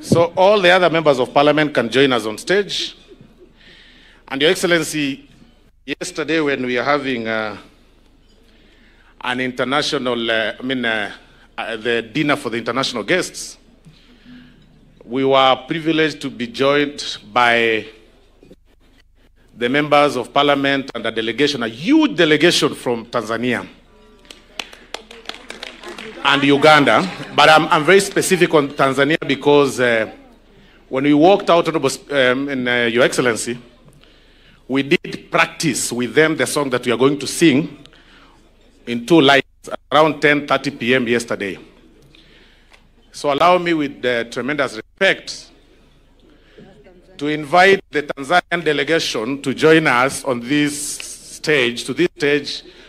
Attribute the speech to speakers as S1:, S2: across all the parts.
S1: So all the other members of parliament can join us on stage. And Your Excellency, yesterday when we were having an international, the dinner for the international guests, we were privileged to be joined by the members of parliament and a delegation, a huge delegation from Tanzania and Uganda. But I'm very specific on Tanzania because when we walked out, Your Excellency, we did practice with them the song that we are going to sing in 2 lines around 10:30 p.m. yesterday. So allow me with tremendous respect to invite the Tanzanian delegation to join us on this stage,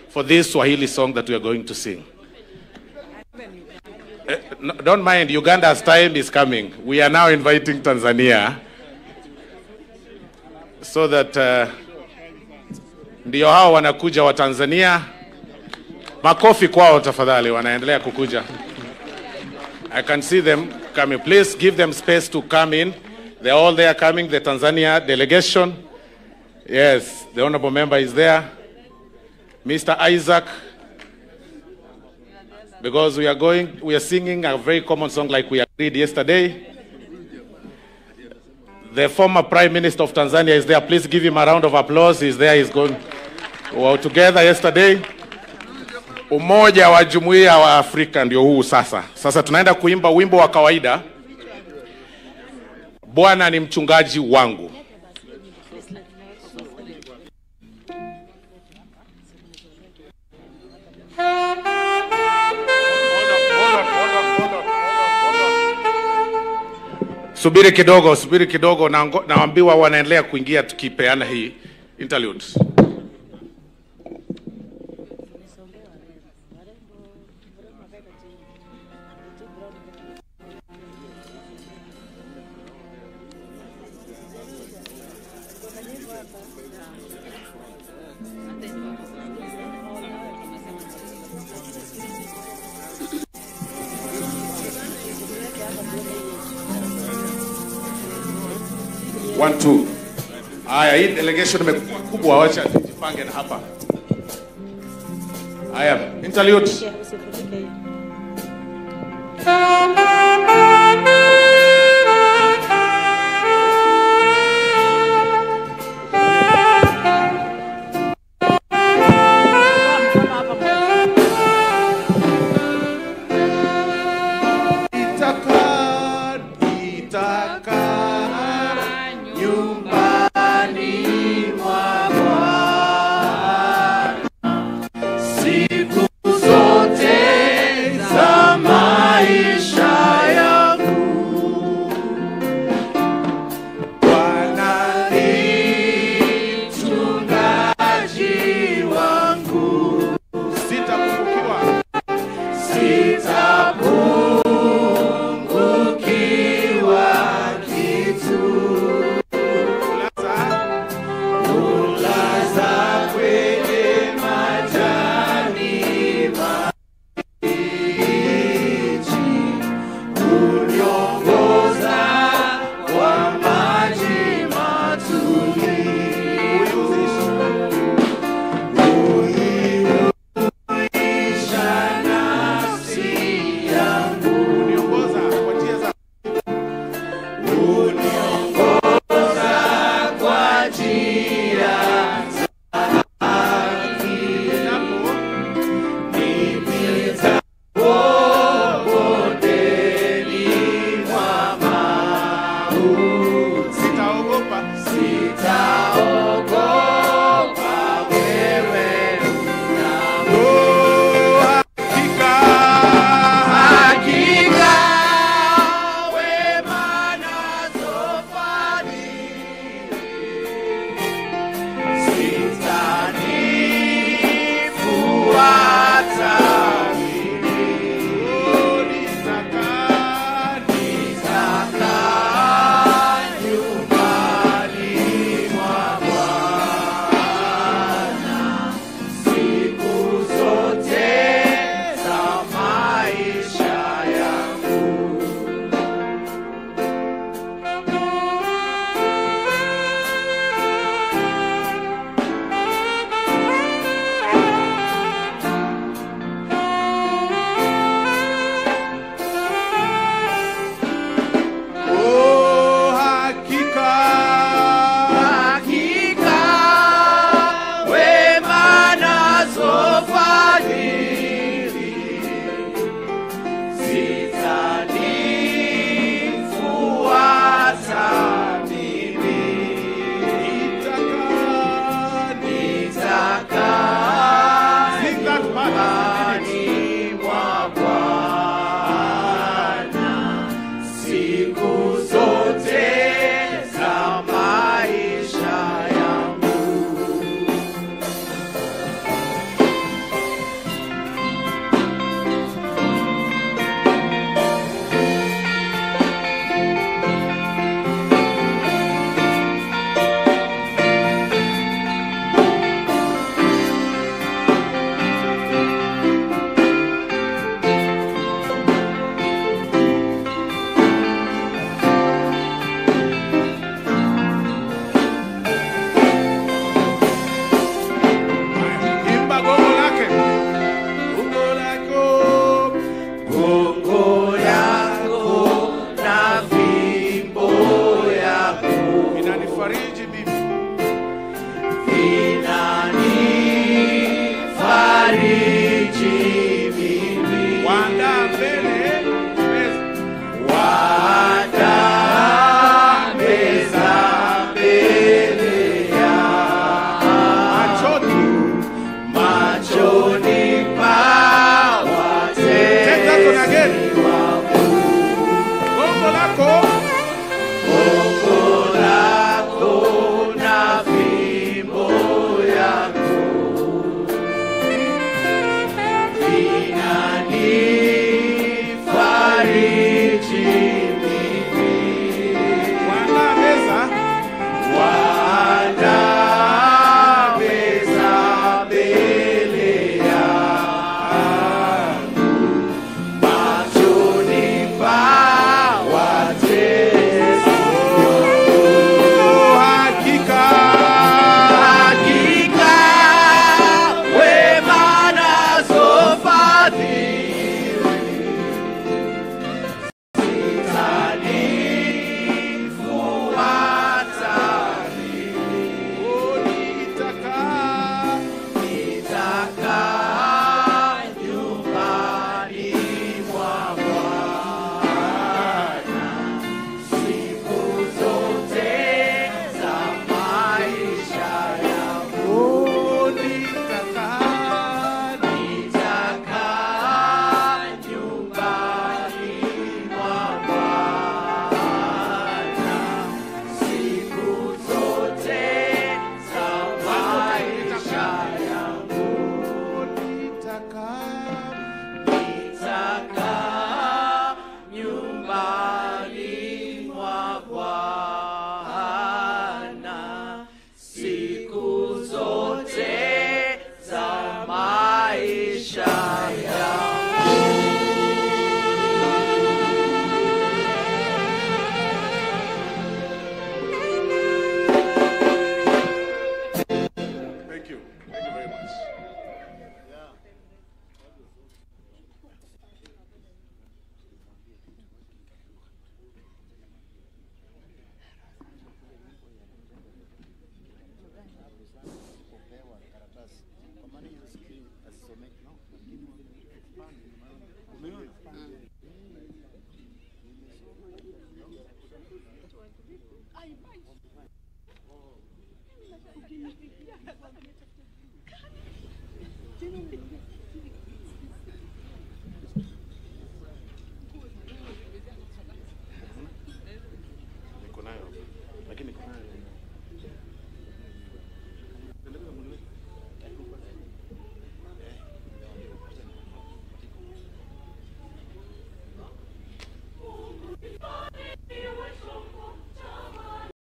S1: for this Swahili song that we are going to sing. Don't mind, Uganda's time is coming. We are now inviting Tanzania so that ndio hao wanakuja wa Tanzania. Makofi kwao tafadhali, wanaendelea kukuja. I can see them coming. Please give them space to come in. They're all there coming, the Tanzania delegation. Yes, the honorable member is there. Mr. Isaac. Because we are singing a very common song like we agreed yesterday. The former Prime Minister of Tanzania is there. Please give him a round of applause. He's there, he's going. We were together yesterday. Umoja wa Jumuiya wa Afrika ndio huu sasa. Sasa tunaenda kuimba wimbo wa kawaida. Bwana ni mchungaji wangu. Subiri kidogo, naambiwa wanaendelea kuingia tukipeana hii interlude. One, two. Haya, hii delegation imekuwa kubwa, wacha tujipange na hapa. Haya, interlude. Fariji